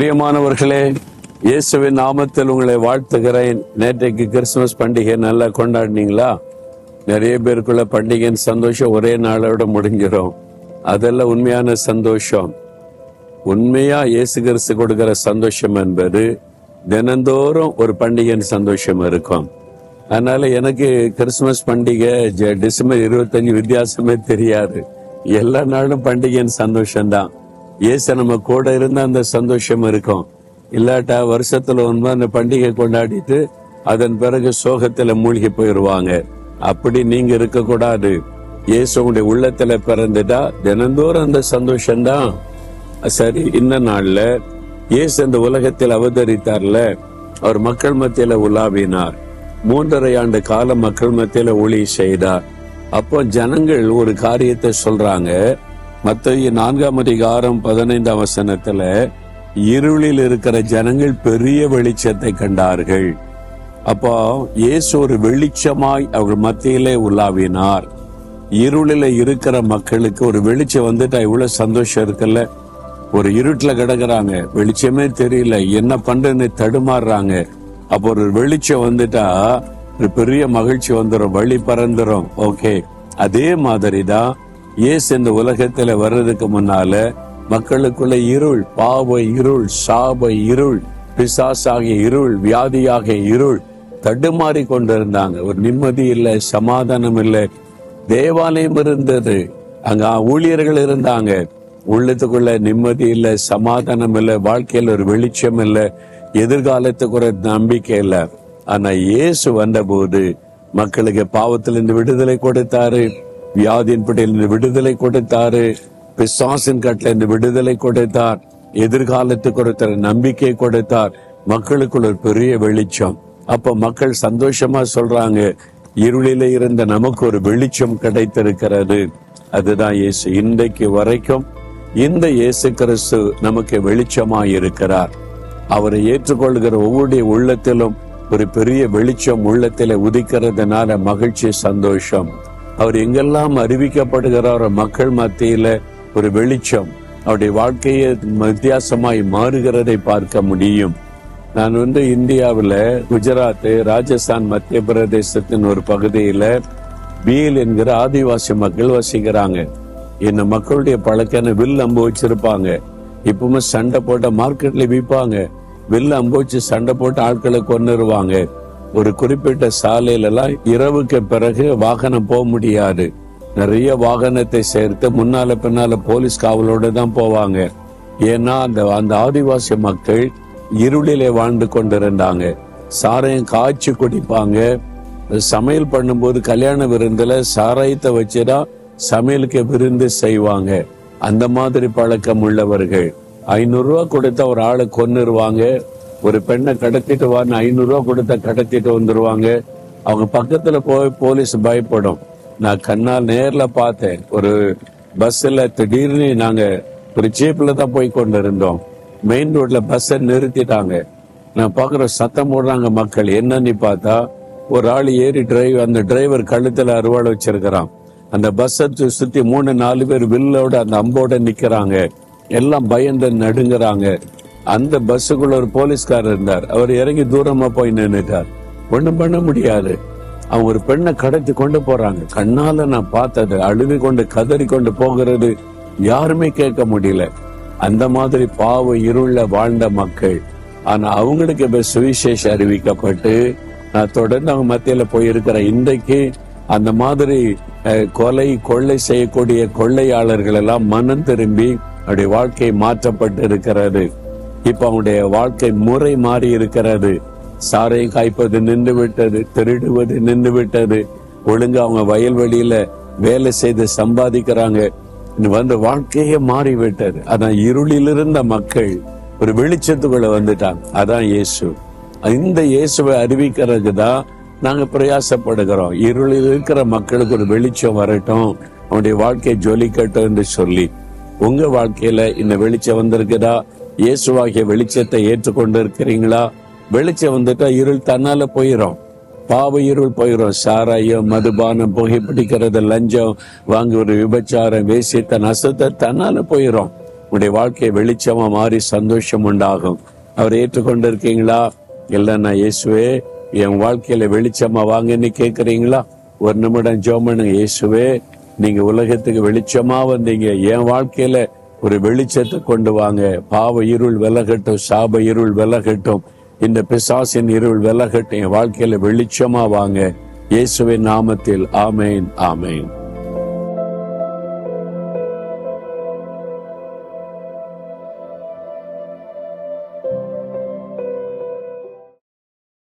பிரியமானவர்களே, இயேசுவின் நாமத்தில் உங்களை வாழ்த்துகிறேன். நேற்றைக்கு கிறிஸ்துமஸ் பண்டிகை நல்லா கொண்டாடினீங்களா? நிறைய பேருக்குள்ள பண்டிகையின் சந்தோஷம் ஒரே நாளோட முடிஞ்சிடும். அதெல்லாம் உண்மையான சந்தோஷம். உண்மையா இயேசு கிறிஸ்து கொடுக்கிற சந்தோஷம் என்பது தினந்தோறும் ஒரு பண்டிகையின் சந்தோஷம் இருக்கும். அதனால எனக்கு கிறிஸ்துமஸ் பண்டிகை டிசம்பர் 25 வித்தியாசமே தெரியாது. எல்லா நாளும் பண்டிகையின் சந்தோஷம்தான். இயேசு நம்ம கூட இருந்தா அந்த சந்தோஷம் இருக்கும். இல்லாட்டா வருஷத்துல ஒன்பது அந்த பண்டிகை கொண்டாடிட்டு அதன் பிறகு சோகத்துல மூழ்கி போயிடுவாங்க. அப்படி நீங்க இருக்க கூடாது. இயேசு உங்களுடைய உள்ளத்துல பிறந்துட்டா தினந்தோறும் அந்த சந்தோஷம்தான். சரி, இந்த நாள்ல இயேசு இந்த உலகத்தில் அவதரித்தார்ல, அவர் மக்கள் மத்தியில உலாவினார். 3.5 ஆண்டு காலம் மக்கள் மத்தியில ஊழிய செய்தார். அப்போ ஜனங்கள் ஒரு காரியத்தை சொல்றாங்க. மத்தேயு 4:15 இருளில் இருக்கிற ஜனங்கள் பெரிய வெளிச்சத்தை கண்டார்கள். அப்போ இயேசு ஒரு வெளிச்சமாய் அவர் மத்தியிலே உலாவினார். இருளில இருக்கிற மக்களுக்கு ஒரு வெளிச்சம் வந்துட்டா இவ்வளவு சந்தோஷம் இருக்குல்ல. ஒரு இருட்டுல கிடக்குறாங்க, வெளிச்சமே தெரியல, என்ன பண்றதுன்னு தடுமாறுறாங்க. அப்போ ஒரு வெளிச்சம் வந்துட்டா ஒரு பெரிய மகிழ்ச்சி வந்துடும், வழி பறந்துரும். ஓகே, அதே மாதிரிதான் இயேசு இந்த உலகத்துல வர்றதுக்கு முன்னால மக்களுக்குள்ள இருள், பாவ இருள், சாப இருள், பிசாசாகிய இருள், வியாதியாகிய இருள் தடுமாறி கொண்டிருந்தாங்க. ஒரு நிம்மதி இல்லை, சமாதானம் இல்லை. தேவாலயம் இருந்தது, அங்க ஊழியர்கள் இருந்தாங்க. உள்ளத்துக்குள்ள நிம்மதி இல்லை, சமாதானம் இல்லை, வாழ்க்கையில் ஒரு வெளிச்சம் இல்லை, எதிர்காலத்துக்கு ஒரு நம்பிக்கை இல்லை. ஆனா இயேசு வந்த போது மக்களுக்கு பாவத்திலிருந்து விடுதலை கொடுத்தாரு, வியாதியின் பிடியிலிருந்து விடுதலை கொடுத்தாரு, பிசாசின் கட்டில இருந்து விடுதலை கொடுத்தார், எதிர்காலத்துக்கு ஒருத்தர் நம்பிக்கை கொடுத்தார். மக்களுக்குள்ள ஒரு பெரிய வெளிச்சம். அப்ப மக்கள் சந்தோஷமா சொல்றாங்க, இருளில இருந்த நமக்கு ஒரு வெளிச்சம் கிடைத்திருக்கிறது. அதுதான் இயேசு. இன்றைக்கு வரைக்கும் இந்த இயேசு கிறிஸ்து நமக்கு வெளிச்சமாய் இருக்கிறார். அவரை ஏற்றுக்கொள்கிற ஒவ்வொரு உள்ளத்திலும் ஒரு பெரிய வெளிச்சம் உள்ளத்தில உதிக்கிறதுனால மகிழ்ச்சி, சந்தோஷம். அவர் எங்கெல்லாம் அறிவிக்கப்படுகிறார் மக்கள் மத்தியில ஒரு வெளிச்சம், அவருடைய வாழ்க்கையை வித்தியாசமாய் மாறுகிறதை பார்க்க முடியும். நான் இந்தியாவில் குஜராத், ராஜஸ்தான், மத்திய பிரதேசத்தின் ஒரு பகுதியில பீல் என்கிற ஆதிவாசி மக்கள் வசிக்கிறாங்க. இந்த மக்களுடைய பழக்கம் வில் அம்பு வச்சிருப்பாங்க. இப்பவுமே சண்டை போட்ட மார்க்கெட்ல விற்பாங்க. வில் அம்பு வச்சு சண்டை போட்டு ஆட்களை கொன்னுருவாங்க. ஒரு குறிப்பிட்ட சாலையில எல்லாம் இரவுக்கு பிறகு வாகனம் போக முடியாது. நிறைய வாகனத்தை சேர்த்து முன்னால பின்னால போலீஸ் காவலோட தான் போவாங்க. ஏன்னா அந்த ஆதிவாசி மக்கள் இருளிலே வாழ்ந்து கொண்டிருந்தாங்க. சாராயம் காய்ச்சி குடிப்பாங்க. சமையல் பண்ணும்போது கல்யாண விருந்துல சாராயத்தை வச்சுதான் சமையலுக்கு விருந்து செய்வாங்க. அந்த மாதிரி பழக்கம் உள்ளவர்கள் 500 ரூபாய் கொடுத்தா ஒரு ஆளை கொன்னுருவாங்க. ஒரு பெண்ணை கடத்திட்டு வான்னு 500 ரூபாய் கொடுத்த கடத்திட்டு வந்துருவாங்க. அவங்க பக்கத்துல போய் போலீஸ் பயப்படும். நான் கண்ணால் நேர்ல பார்த்தேன். ஒரு பஸ்ல திடீர்னு நாங்க ஒரு ஜீப்ல தான் போய் கொண்டு இருந்தோம். மெயின் ரோட்ல பஸ்ஸை நிறுத்திட்டாங்க. நான் பாக்குற சத்தம் போடுறாங்க மக்கள். என்னன்னு பார்த்தா ஒரு ஆள் ஏறி அந்த டிரைவர் கழுத்துல அருவாள் வச்சிருக்கிறான். அந்த பஸ்ஸை சுத்தி 3-4 பேர் வில்லோட அந்த அம்போட நிக்கிறாங்க. எல்லாம் பயந்து நடுங்குறாங்க. அந்த பஸ்ஸுக்குள்ள ஒரு போலீஸ்காரர் இருந்தார். அவர் இறங்கி தூரமா போய் நின்றுட்டார். ஒண்ணும் பண்ண முடியாது. அவங்க ஒரு பெண்ணை கடத்தி கொண்டு போறாங்க. கண்ணால நான் பார்த்தது, அழுது கொண்டு கதறி கொண்டு போகிறது யாருமே கேட்க முடியல. அந்த மாதிரி பாவ இருள வாழ்ந்த மக்கள். ஆனா அவங்களுக்கு இப்ப சுவிசேஷம் அறிவிக்கப்பட்டு நான் தொடர்ந்து அவங்க மத்தியில போயிருக்கிற இன்றைக்கு அந்த மாதிரி கொலை கொள்ளை செய்யக்கூடிய கொள்ளையாளர்கள் எல்லாம் மனம் திரும்பி அவருடைய வாழ்க்கை மாற்றப்பட்டு இருக்கிறது. இப்ப அவனுடைய வாழ்க்கை முறை மாறி இருக்கிறது. சாரையை காய்ப்பது நின்று விட்டது, திருடுவது நின்று விட்டது. ஒழுங்கு அவங்க வயல்வெளியில வேலை செய்து சம்பாதிக்கிறாங்க. வாழ்க்கையே மாறிவிட்டது. அதான் இருளில் இருந்த மக்கள் ஒரு வெளிச்சத்துக்குள்ள வந்துட்டாங்க. அதான் இயேசு. இந்த இயேசுவை அறிவிக்கிறதுக்கு தான் நாங்க பிரயாசப்படுகிறோம். இருளில் இருக்கிற மக்களுக்கு ஒரு வெளிச்சம் வரட்டும், அவனுடைய வாழ்க்கை ஜொலிக்கட்டும் என்று சொல்லி. உங்க வாழ்க்கையில இந்த வெளிச்சம் வந்திருக்குதா? இயேசுவாகிய வெளிச்சத்தை ஏற்றுக்கொண்டு இருக்கிறீங்களா? வெளிச்சம் வந்துட்டா இருள் தன்னால போயிடும். பாவ இருள் போயிடும். சாராயம், மதுபானம், புகைப்பிடிக்கிறது, லஞ்சம் வாங்குவது, விபச்சாரம், வேசித்த நசத்தை தன்னால போயிடும். உங்களுடைய வாழ்க்கை வெளிச்சமா மாறி சந்தோஷம் உண்டாகும். அவரை ஏற்றுக்கொண்டிருக்கீங்களா? இல்லைன்னா இயேசுவே என் வாழ்க்கையில வெளிச்சமா வாங்கன்னு கேட்கறீங்களா? ஒரு நிமிடம் ஜெபம் பண்ணுங்க. இயேசுவே, நீங்க உலகத்துக்கு வெளிச்சமா வந்தீங்க, என் வாழ்க்கையில ஒரு வெளிச்சத்தை கொண்டு வாங்க. பாவ இருள் விலகட்டும், சாப இருள் விலகட்டும், இந்த பிசாசின் இருள் விலகட்டும், என் வாழ்க்கையில வெளிச்சமா வாங்க. இயேசுவின் நாமத்தில் ஆமேன், ஆமேன்.